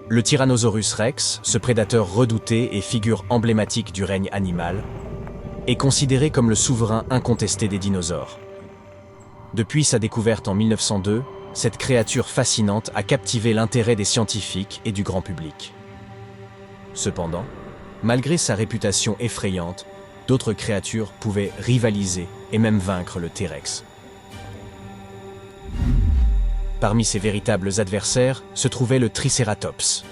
Le Tyrannosaurus rex, ce prédateur redouté et figure emblématique du règne animal, est considéré comme le souverain incontesté des dinosaures. Depuis sa découverte en 1902, cette créature fascinante a captivé l'intérêt des scientifiques et du grand public. Cependant, malgré sa réputation effrayante, d'autres créatures pouvaient rivaliser et même vaincre le T-Rex. Parmi ses véritables adversaires se trouvait le Triceratops,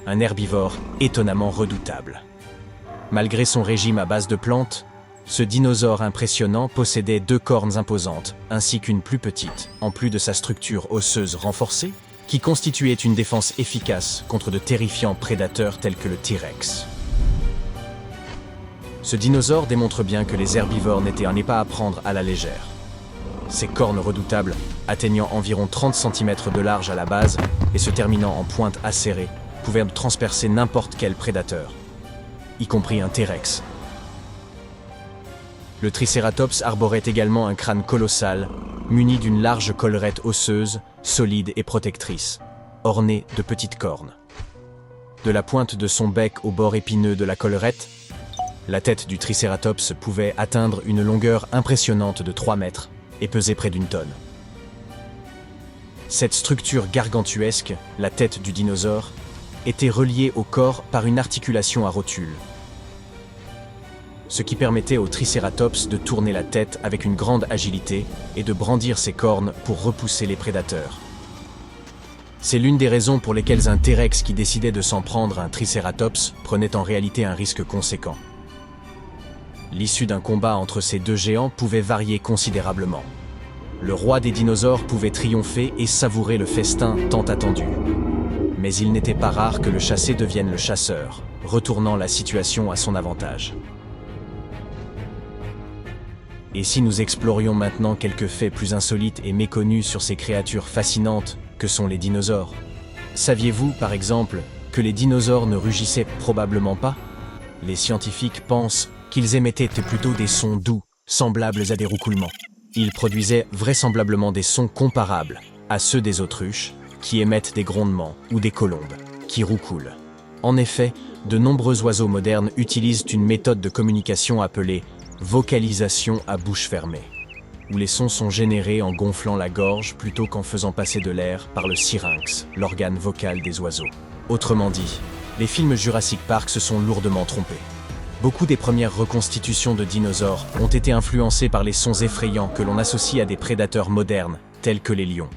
un herbivore étonnamment redoutable. Malgré son régime à base de plantes, ce dinosaure impressionnant possédait 2 cornes imposantes, ainsi qu'une plus petite, en plus de sa structure osseuse renforcée, qui constituait une défense efficace contre de terrifiants prédateurs tels que le T-Rex. Ce dinosaure démontre bien que les herbivores n'étaient pas à prendre à la légère. Ses cornes redoutables, atteignant environ 30 cm de large à la base et se terminant en pointe acérée, pouvaient transpercer n'importe quel prédateur, y compris un T-Rex. Le Triceratops arborait également un crâne colossal, muni d'une large collerette osseuse, solide et protectrice, ornée de petites cornes. De la pointe de son bec au bord épineux de la collerette, la tête du Triceratops pouvait atteindre une longueur impressionnante de 3 mètres et peser près d'1 tonne. Cette structure gargantuesque, la tête du dinosaure, était reliée au corps par une articulation à rotule, ce qui permettait au Triceratops de tourner la tête avec une grande agilité et de brandir ses cornes pour repousser les prédateurs. C'est l'une des raisons pour lesquelles un T-Rex qui décidait de s'en prendre à un Triceratops prenait en réalité un risque conséquent. L'issue d'un combat entre ces 2 géants pouvait varier considérablement. Le roi des dinosaures pouvait triompher et savourer le festin tant attendu. Mais il n'était pas rare que le chassé devienne le chasseur, retournant la situation à son avantage. Et si nous explorions maintenant quelques faits plus insolites et méconnus sur ces créatures fascinantes que sont les dinosaures? Saviez-vous, par exemple, que les dinosaures ne rugissaient probablement pas? Les scientifiques pensent qu'ils émettaient plutôt des sons doux, semblables à des roucoulements. Ils produisaient vraisemblablement des sons comparables à ceux des autruches, qui émettent des grondements, ou des colombes, qui roucoulent. En effet, de nombreux oiseaux modernes utilisent une méthode de communication appelée vocalisation à bouche fermée, où les sons sont générés en gonflant la gorge plutôt qu'en faisant passer de l'air par le syrinx, l'organe vocal des oiseaux. Autrement dit, les films Jurassic Park se sont lourdement trompés. Beaucoup des premières reconstitutions de dinosaures ont été influencées par les sons effrayants que l'on associe à des prédateurs modernes, tels que les lions.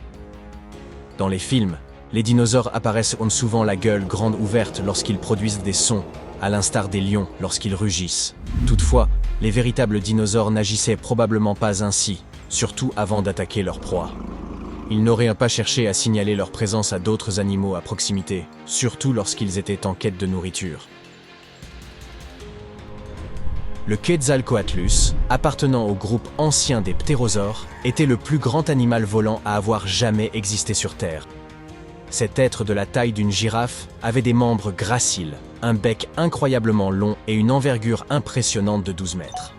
Dans les films, les dinosaures apparaissent souvent la gueule grande ouverte lorsqu'ils produisent des sons, à l'instar des lions lorsqu'ils rugissent. Toutefois, les véritables dinosaures n'agissaient probablement pas ainsi, surtout avant d'attaquer leur proie. Ils n'auraient pas cherché à signaler leur présence à d'autres animaux à proximité, surtout lorsqu'ils étaient en quête de nourriture. Le Quetzalcoatlus, appartenant au groupe ancien des ptérosaures, était le plus grand animal volant à avoir jamais existé sur Terre. Cet être de la taille d'une girafe avait des membres graciles, un bec incroyablement long et une envergure impressionnante de 12 mètres.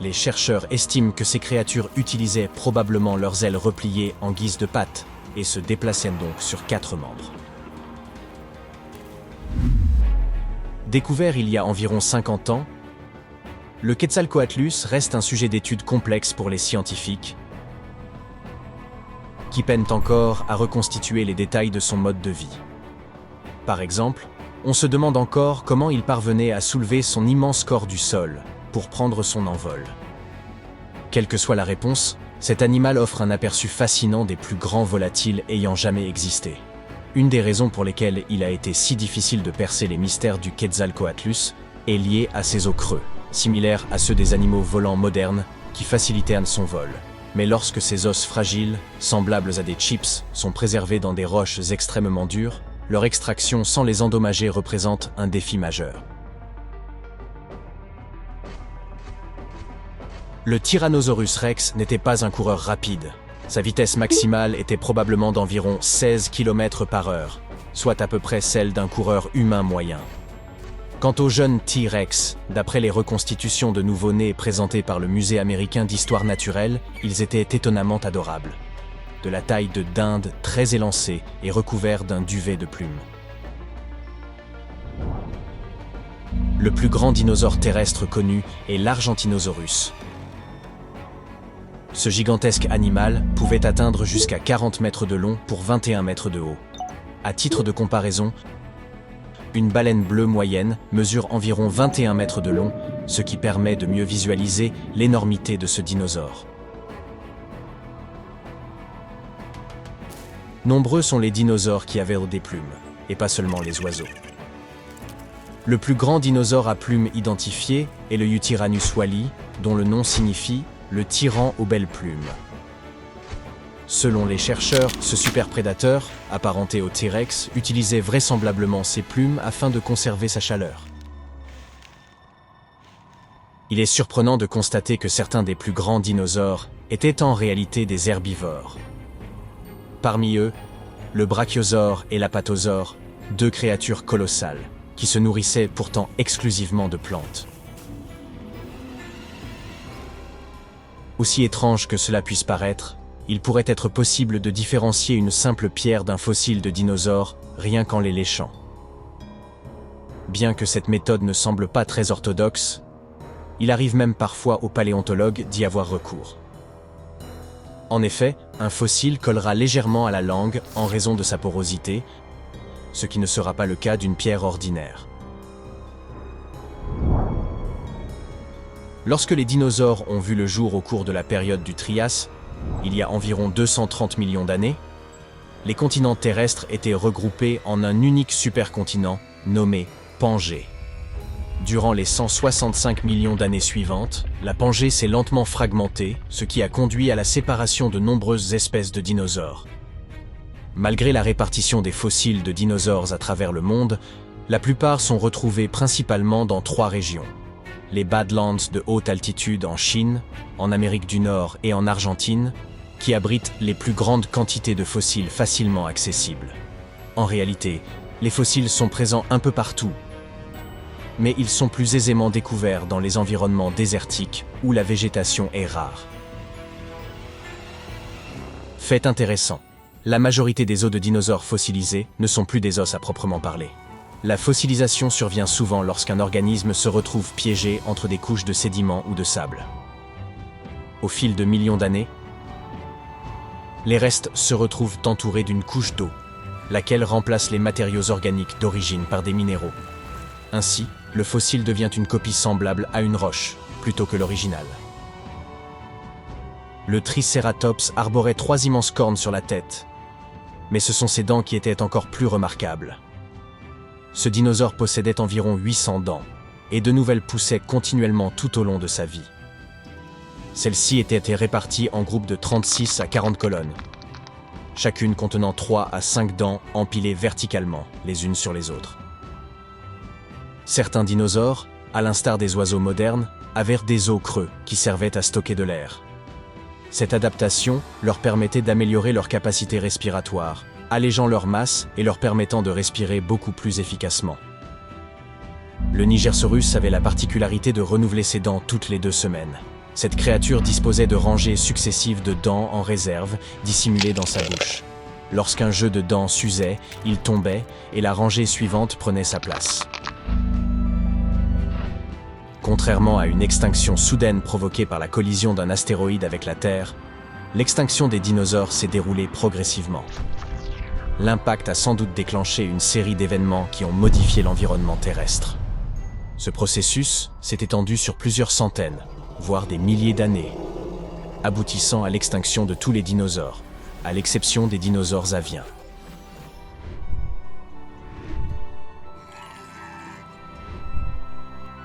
Les chercheurs estiment que ces créatures utilisaient probablement leurs ailes repliées en guise de pattes et se déplaçaient donc sur 4 membres. Découvert il y a environ 50 ans, le Quetzalcoatlus reste un sujet d'étude complexe pour les scientifiques, qui peinent encore à reconstituer les détails de son mode de vie. Par exemple, on se demande encore comment il parvenait à soulever son immense corps du sol pour prendre son envol. Quelle que soit la réponse, cet animal offre un aperçu fascinant des plus grands volatiles ayant jamais existé. Une des raisons pour lesquelles il a été si difficile de percer les mystères du Quetzalcoatlus est liée à ses os creux, similaires à ceux des animaux volants modernes qui facilitaient son vol. Mais lorsque ces os fragiles, semblables à des chips, sont préservés dans des roches extrêmement dures, leur extraction sans les endommager représente un défi majeur. Le Tyrannosaurus rex n'était pas un coureur rapide. Sa vitesse maximale était probablement d'environ 16 km/h, soit à peu près celle d'un coureur humain moyen. Quant aux jeunes T-Rex, d'après les reconstitutions de nouveau-nés présentées par le Musée américain d'histoire naturelle, ils étaient étonnamment adorables. de la taille de dinde, très élancé et recouvert d'un duvet de plumes. Le plus grand dinosaure terrestre connu est l'Argentinosaurus. Ce gigantesque animal pouvait atteindre jusqu'à 40 mètres de long pour 21 mètres de haut. À titre de comparaison, une baleine bleue moyenne mesure environ 21 mètres de long, ce qui permet de mieux visualiser l'énormité de ce dinosaure. Nombreux sont les dinosaures qui avaient des plumes, et pas seulement les oiseaux. Le plus grand dinosaure à plumes identifié est le Yutyrannus wally, dont le nom signifie « le tyran aux belles plumes ». Selon les chercheurs, ce superprédateur, apparenté au T-Rex, utilisait vraisemblablement ses plumes afin de conserver sa chaleur. Il est surprenant de constater que certains des plus grands dinosaures étaient en réalité des herbivores. Parmi eux, le brachiosaure et l'apatosaure, deux créatures colossales, qui se nourrissaient pourtant exclusivement de plantes. Aussi étrange que cela puisse paraître, il pourrait être possible de différencier une simple pierre d'un fossile de dinosaure rien qu'en les léchant. Bien que cette méthode ne semble pas très orthodoxe, il arrive même parfois aux paléontologues d'y avoir recours. En effet, un fossile collera légèrement à la langue en raison de sa porosité, ce qui ne sera pas le cas d'une pierre ordinaire. Lorsque les dinosaures ont vu le jour au cours de la période du Trias, il y a environ 230 millions d'années, les continents terrestres étaient regroupés en un unique supercontinent nommé Pangée. Durant les 165 millions d'années suivantes, la Pangée s'est lentement fragmentée, ce qui a conduit à la séparation de nombreuses espèces de dinosaures. Malgré la répartition des fossiles de dinosaures à travers le monde, la plupart sont retrouvés principalement dans 3 régions. Les Badlands de haute altitude en Chine, en Amérique du Nord et en Argentine, qui abritent les plus grandes quantités de fossiles facilement accessibles. En réalité, les fossiles sont présents un peu partout, mais ils sont plus aisément découverts dans les environnements désertiques où la végétation est rare. Fait intéressant, la majorité des os de dinosaures fossilisés ne sont plus des os à proprement parler. La fossilisation survient souvent lorsqu'un organisme se retrouve piégé entre des couches de sédiments ou de sable. Au fil de millions d'années, les restes se retrouvent entourés d'une couche d'eau, laquelle remplace les matériaux organiques d'origine par des minéraux. Ainsi, le fossile devient une copie semblable à une roche, plutôt que l'original. Le Triceratops arborait 3 immenses cornes sur la tête, mais ce sont ses dents qui étaient encore plus remarquables. Ce dinosaure possédait environ 800 dents, et de nouvelles poussaient continuellement tout au long de sa vie. Celles-ci étaient réparties en groupes de 36 à 40 colonnes, chacune contenant 3 à 5 dents empilées verticalement, les unes sur les autres. Certains dinosaures, à l'instar des oiseaux modernes, avaient des os creux qui servaient à stocker de l'air. Cette adaptation leur permettait d'améliorer leur capacité respiratoire, allégeant leur masse et leur permettant de respirer beaucoup plus efficacement. Le Nigersaurus avait la particularité de renouveler ses dents toutes les 2 semaines. Cette créature disposait de rangées successives de dents en réserve, dissimulées dans sa bouche. Lorsqu'un jeu de dents s'usait, il tombait et la rangée suivante prenait sa place. Contrairement à une extinction soudaine provoquée par la collision d'un astéroïde avec la Terre, l'extinction des dinosaures s'est déroulée progressivement. L'impact a sans doute déclenché une série d'événements qui ont modifié l'environnement terrestre. Ce processus s'est étendu sur plusieurs centaines, voire des milliers d'années, aboutissant à l'extinction de tous les dinosaures, à l'exception des dinosaures aviens.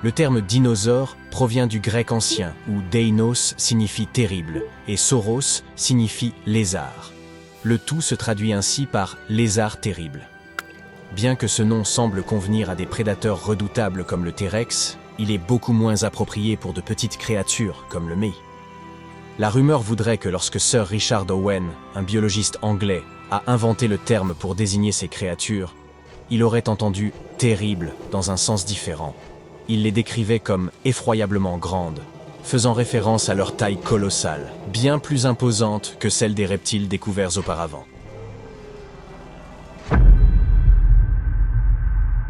Le terme dinosaure provient du grec ancien où deinos signifie terrible et sauros signifie lézard. Le tout se traduit ainsi par lézard terrible. Bien que ce nom semble convenir à des prédateurs redoutables comme le T-Rex, il est beaucoup moins approprié pour de petites créatures comme le mei. La rumeur voudrait que lorsque Sir Richard Owen, un biologiste anglais, a inventé le terme pour désigner ces créatures, il aurait entendu « terrible » dans un sens différent. Il les décrivait comme effroyablement grandes, faisant référence à leur taille colossale, bien plus imposante que celle des reptiles découverts auparavant.